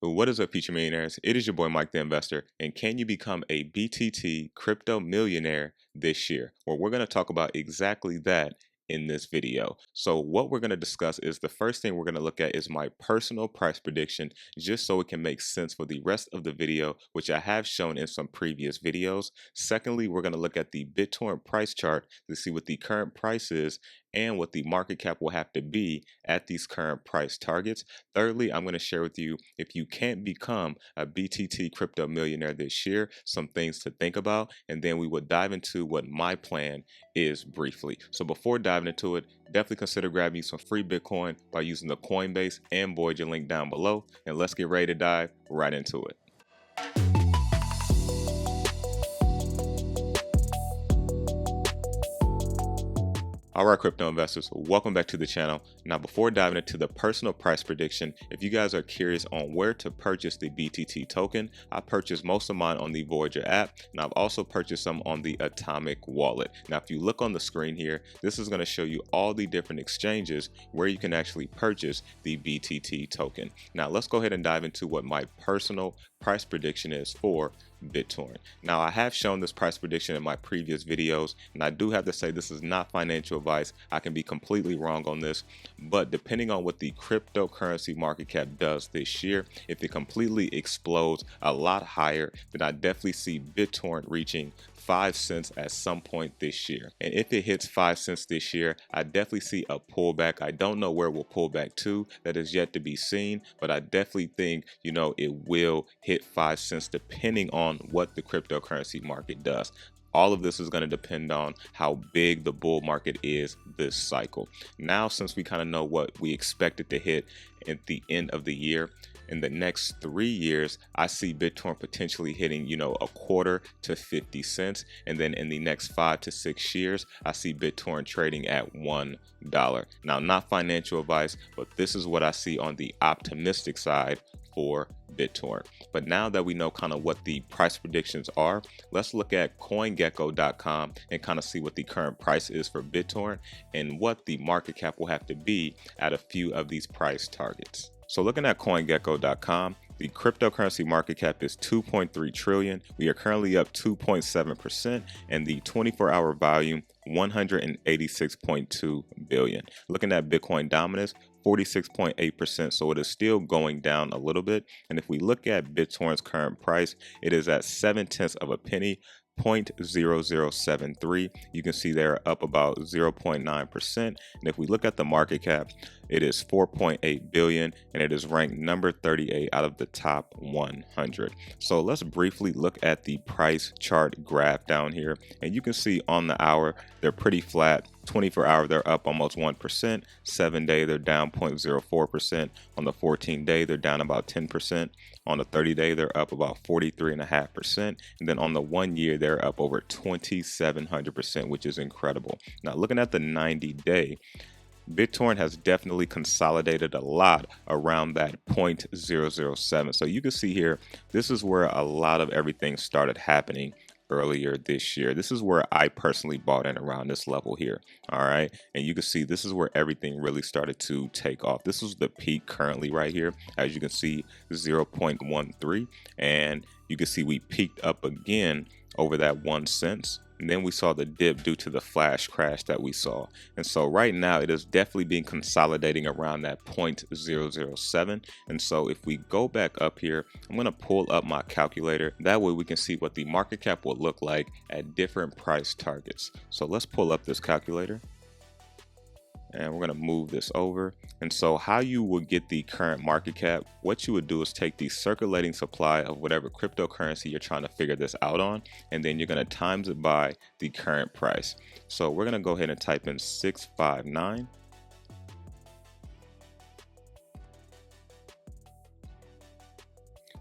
What is up, future millionaires? It is your boy Mike the Investor, and can you become a BTT crypto millionaire this year? Well, we're going to talk about exactly that in this video. So what we're going to discuss is the first thing we're going to look at is my personal price prediction, just so it can make sense for the rest of the video, which I have shown in some previous videos. Secondly, we're going to look at the BitTorrent price chart to see what the current price is and what the market cap will have to be at these current price targets. Thirdly, I'm going to share with you, if you can't become a BTT crypto millionaire this year, some things to think about, and then we will dive into what my plan is briefly. So before diving into it, definitely consider grabbing you some free Bitcoin by using the Coinbase and Voyager link down below, and let's get ready to dive right into it. All right, crypto investors, welcome back to the channel. Now, before diving into the personal price prediction, if you guys are curious on where to purchase the BTT token, I purchased most of mine on the Voyager app, and I've also purchased some on the Atomic wallet. Now, if you look on the screen here, this is going to show you all the different exchanges where you can actually purchase the BTT token. Now, let's go ahead and dive into what my personal price prediction is for BitTorrent. Now, I have shown this price prediction in my previous videos, and I do have to say this is not financial advice. I can be completely wrong on this, but depending on what the cryptocurrency market cap does this year, if it completely explodes a lot higher, then I definitely see BitTorrent reaching 5 cents at some point this year. And if it hits 5 cents this year, I definitely see a pullback. I don't know where we'll pull back to. That is yet to be seen, but I definitely think, it will hit 5 cents depending on what the cryptocurrency market does. All of this is going to depend on how big the bull market is this cycle. Now, since we kind of know what we expected to hit at the end of the year, in the next 3 years, I see BitTorrent potentially hitting, a quarter to 50 cents. And then in the next 5 to 6 years, I see BitTorrent trading at $1. Now, not financial advice, but this is what I see on the optimistic side for BitTorrent. But now that we know kind of what the price predictions are, let's look at CoinGecko.com and kind of see what the current price is for BitTorrent and what the market cap will have to be at a few of these price targets. So looking at CoinGecko.com, the cryptocurrency market cap is 2.3 trillion. We are currently up 2.7%, and the 24-hour volume 186.2 billion. Looking at Bitcoin dominance, 46.8%, so it is still going down a little bit. And if we look at BitTorrent's current price, it is at 0.7 of a penny, 0.0073. You can see they're up about 0.9%. And if we look at the market cap, it is 4.8 billion, and it is ranked number 38 out of the top 100. So let's briefly look at the price chart graph down here, and you can see on the hour they're pretty flat. 24-hour they're up almost 1%, 7-day they're down 0.04%, on the 14-day they're down about 10%, on the 30-day they're up about 43.5%, and then on the 1 year they're up over 2,700%, which is incredible. Now, looking at the 90-day, BitTorrent has definitely consolidated a lot around that 0.007. So you can see here, this is where a lot of everything started happening earlier this year. This is where I personally bought in around this level here. All right. And you can see this is where everything really started to take off. This is the peak currently right here. As you can see, 0.13. And you can see we peaked up again over that 1 cent. And then we saw the dip due to the flash crash that we saw. And so right now it is definitely being consolidating around that 0.007. And so if we go back up here, I'm going to pull up my calculator. That way we can see what the market cap will look like at different price targets. So let's pull up this calculator. And we're going to move this over. And so how you would get the current market cap, what you would do is take the circulating supply of whatever cryptocurrency you're trying to figure this out on, and then you're going to times it by the current price. So we're going to go ahead and type in 659.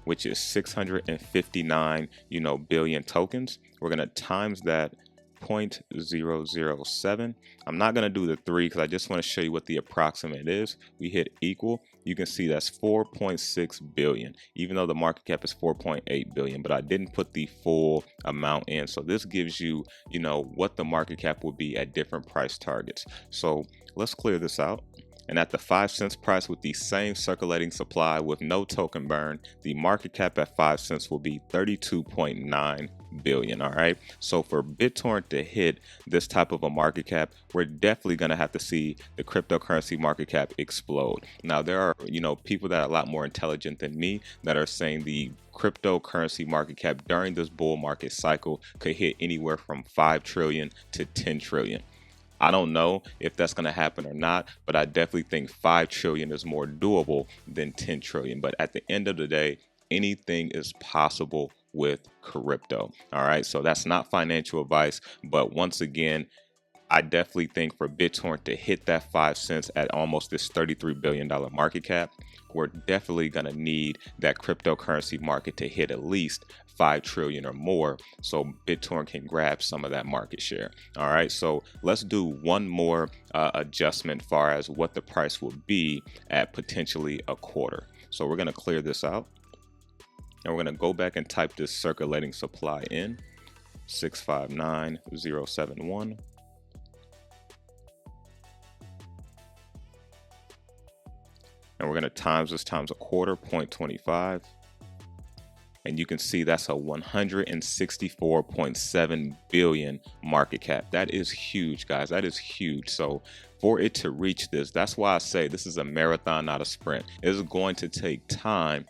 Which is 659, billion tokens. We're going to times that 0.007. I'm not going to do the 3 because I just want to show you what the approximate is. We hit equal. You can see that's 4.6 billion, even though the market cap is 4.8 billion, but I didn't put the full amount in. So this gives you, what the market cap will be at different price targets. So let's clear this out. And at the 5 cents price with the same circulating supply with no token burn, the market cap at 5 cents will be 32.9 billion. All right, so for BitTorrent to hit this type of a market cap, we're definitely going to have to see the cryptocurrency market cap explode. Now there are people that are a lot more intelligent than me that are saying the cryptocurrency market cap during this bull market cycle could hit anywhere from 5 trillion to 10 trillion. I don't know if that's going to happen or not, but I definitely think 5 trillion is more doable than 10 trillion. But at the end of the day, anything is possible with crypto. All right, so that's not financial advice, but once again, I definitely think for BitTorrent to hit that 5 cents at almost this $33 billion market cap, we're definitely going to need that cryptocurrency market to hit at least 5 trillion or more so BitTorrent can grab some of that market share. All right, so let's do one more adjustment far as what the price will be at potentially a quarter. So we're going to clear this out. And we're going to go back and type this circulating supply in, 659,071. And we're going to times this times a quarter, 0.25. And you can see that's a 164.7 billion market cap. That is huge, guys. That is huge. So for it to reach this, that's why I say this is a marathon, not a sprint. It is going to take time,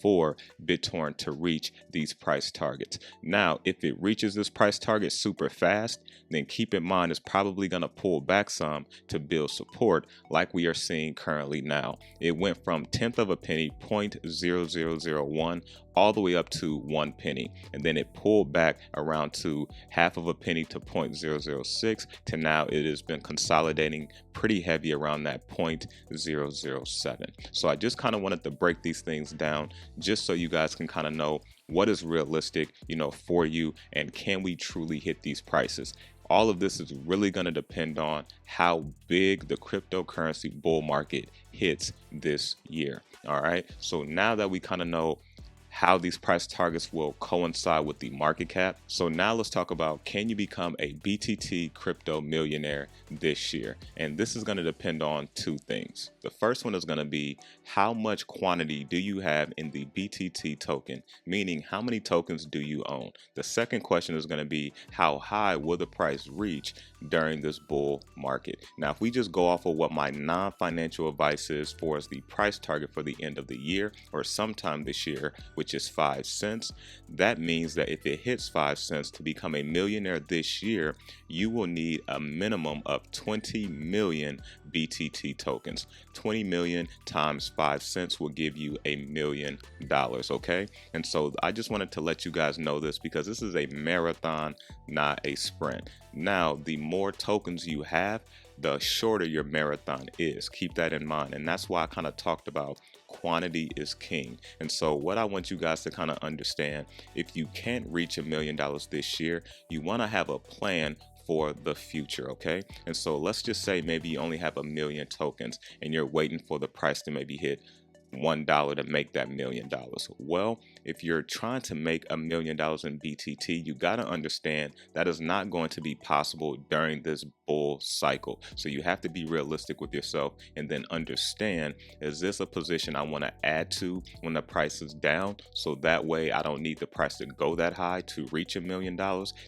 for BitTorrent to reach these price targets. Now, if it reaches this price target super fast, then keep in mind it's probably going to pull back some to build support like we are seeing currently now. It went from 10th of a penny, 0.0001, all the way up to 1 penny. And then it pulled back around to half of a penny to 0.006 to now it has been consolidating pretty heavy around that 0.007. So I just kind of wanted to break these things down just so you guys can kind of know what is realistic, for you, and can we truly hit these prices. All of this is really going to depend on how big the cryptocurrency bull market hits this year. All right, so now that we kind of know how these price targets will coincide with the market cap. So now let's talk about, can you become a BTT crypto millionaire this year? And this is going to depend on two things. The first one is going to be, how much quantity do you have in the BTT token? Meaning, how many tokens do you own? The second question is going to be, how high will the price reach during this bull market? Now, if we just go off of what my non-financial advice is for as the price target for the end of the year or sometime this year, which is 5 cents, that means that if it hits 5 cents to become a millionaire this year, you will need a minimum of 20 million BTT tokens. 20 million times 5 cents will give you $1 million, okay? And so I just wanted to let you guys know this because this is a marathon, not a sprint. Now, the more tokens you have, the shorter your marathon is. Keep that in mind. And that's why I kind of talked about quantity is king. And so what I want you guys to kind of understand, if you can't reach $1 million this year, you want to have a plan for the future, okay? And so let's just say maybe you only have 1 million tokens and you're waiting for the price to maybe hit $1 to make that $1 million. Well, if you're trying to make $1 million in BTT, you got to understand that is not going to be possible during this bull cycle. So you have to be realistic with yourself and then understand, is this a position I want to add to when the price is down? So that way I don't need the price to go that high to reach $1 million.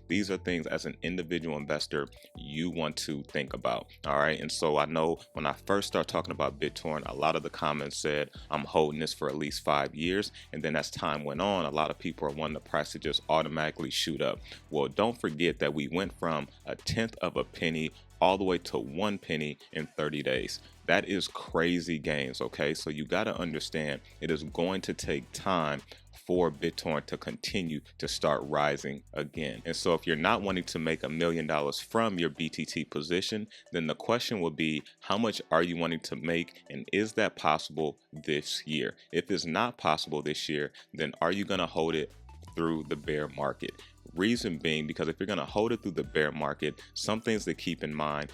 These are things as an individual investor you want to think about. All right. And so I know when I first started talking about BitTorrent, a lot of the comments said, I'm holding this for at least 5 years. And then as time went on, a lot of people are wanting the price to just automatically shoot up. Well, don't forget that we went from 1/10 of a penny all the way to 1 penny in 30 days. That is crazy gains, okay? So you got to understand it is going to take time for BitTorrent to continue to start rising again. And so if you're not wanting to make $1 million from your BTT position, then the question will be, how much are you wanting to make, and is that possible this year? If it's not possible this year, then are you going to hold it through the bear market? Reason being, because if you're going to hold it through the bear market, some things to keep in mind.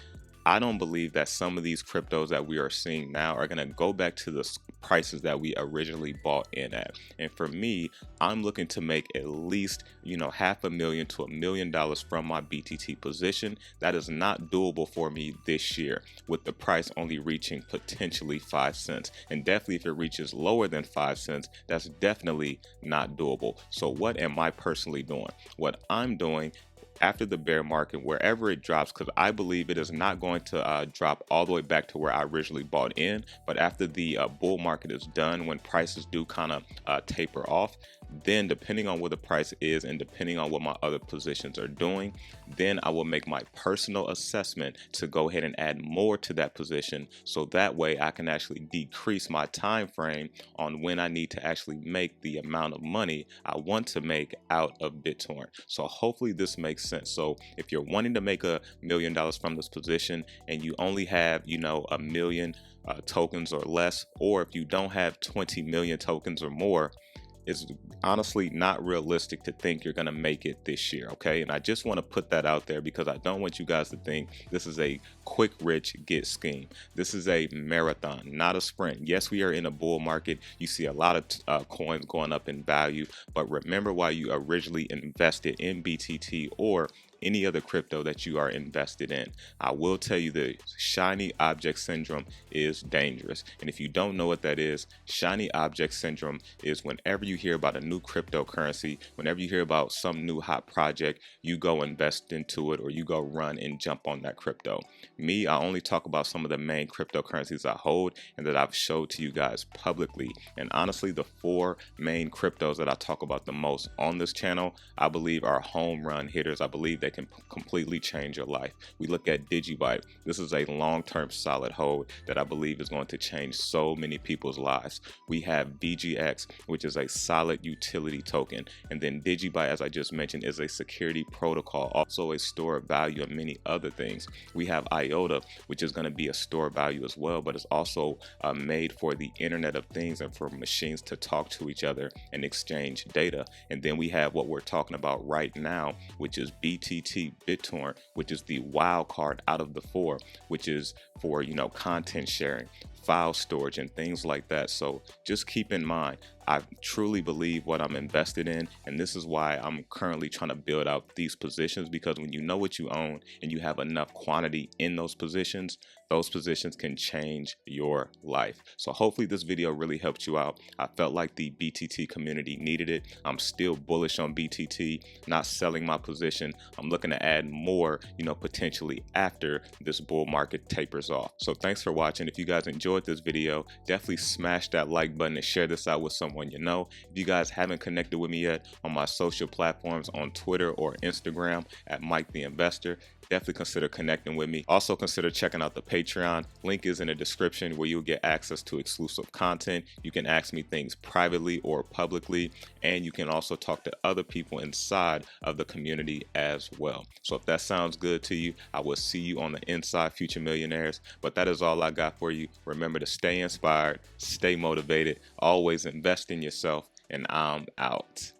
I don't believe that some of these cryptos that we are seeing now are going to go back to the prices that we originally bought in at. And for me, I'm looking to make at least, $500,000 to $1 million from my BTT position. That is not doable for me this year, with the price only reaching potentially 5 cents. And definitely if it reaches lower than 5 cents, that's definitely not doable. So what am I personally doing? What I'm doing after the bear market, wherever it drops, because I believe it is not going to drop all the way back to where I originally bought in, but after the bull market is done, when prices do kind of taper off, then depending on where the price is and depending on what my other positions are doing, then I will make my personal assessment to go ahead and add more to that position, so that way I can actually decrease my time frame on when I need to actually make the amount of money I want to make out of BitTorrent. So hopefully this makes sense. So if you're wanting to make $1 million from this position and you only have, 1 million tokens or less, or if you don't have 20 million tokens or more, it's honestly not realistic to think you're going to make it this year, okay? And I just want to put that out there because I don't want you guys to think this is a quick rich get scheme. This is a marathon, not a sprint. Yes, we are in a bull market. You see a lot of coins going up in value, but remember why you originally invested in BTT or any other crypto that you are invested in. I will tell you the shiny object syndrome is dangerous. And if you don't know what that is, shiny object syndrome is whenever you hear about a new cryptocurrency, whenever you hear about some new hot project, you go invest into it or you go run and jump on that crypto. Me, I only talk about some of the main cryptocurrencies I hold and that I've showed to you guys publicly. And honestly, the 4 main cryptos that I talk about the most on this channel, I believe are home run hitters. I believe they can completely change your life. We look at Digibyte. This is a long-term solid hold that I believe is going to change so many people's lives. We have BGX, which is a solid utility token. And then Digibyte, as I just mentioned, is a security protocol, also a store of value and many other things. We have IOTA, which is going to be a store of value as well, but it's also made for the Internet of Things and for machines to talk to each other and exchange data. And then we have what we're talking about right now, which is BTT BitTorrent, which is the wild card out of the 4, which is for content sharing, file storage, and things like that. So just keep in mind, I truly believe what I'm invested in, and this is why I'm currently trying to build out these positions, because when you know what you own and you have enough quantity in those positions can change your life. So hopefully this video really helped you out. I felt like the BTT community needed it. I'm still bullish on BTT, not selling my position. I'm looking to add more, potentially after this bull market tapers off. So thanks for watching. If you guys enjoyed this video, definitely smash that like button and share this out with someone you know. If you guys haven't connected with me yet on my social platforms on Twitter or Instagram at Mike the Investor, definitely consider connecting with me. Also consider checking out the Patreon. Link is in the description, where you'll get access to exclusive content. You can ask me things privately or publicly, and you can also talk to other people inside of the community as well. So if that sounds good to you, I will see you on the inside, future millionaires. But that is all I got for you. Remember to stay inspired, stay motivated, always invest in yourself, and I'm out.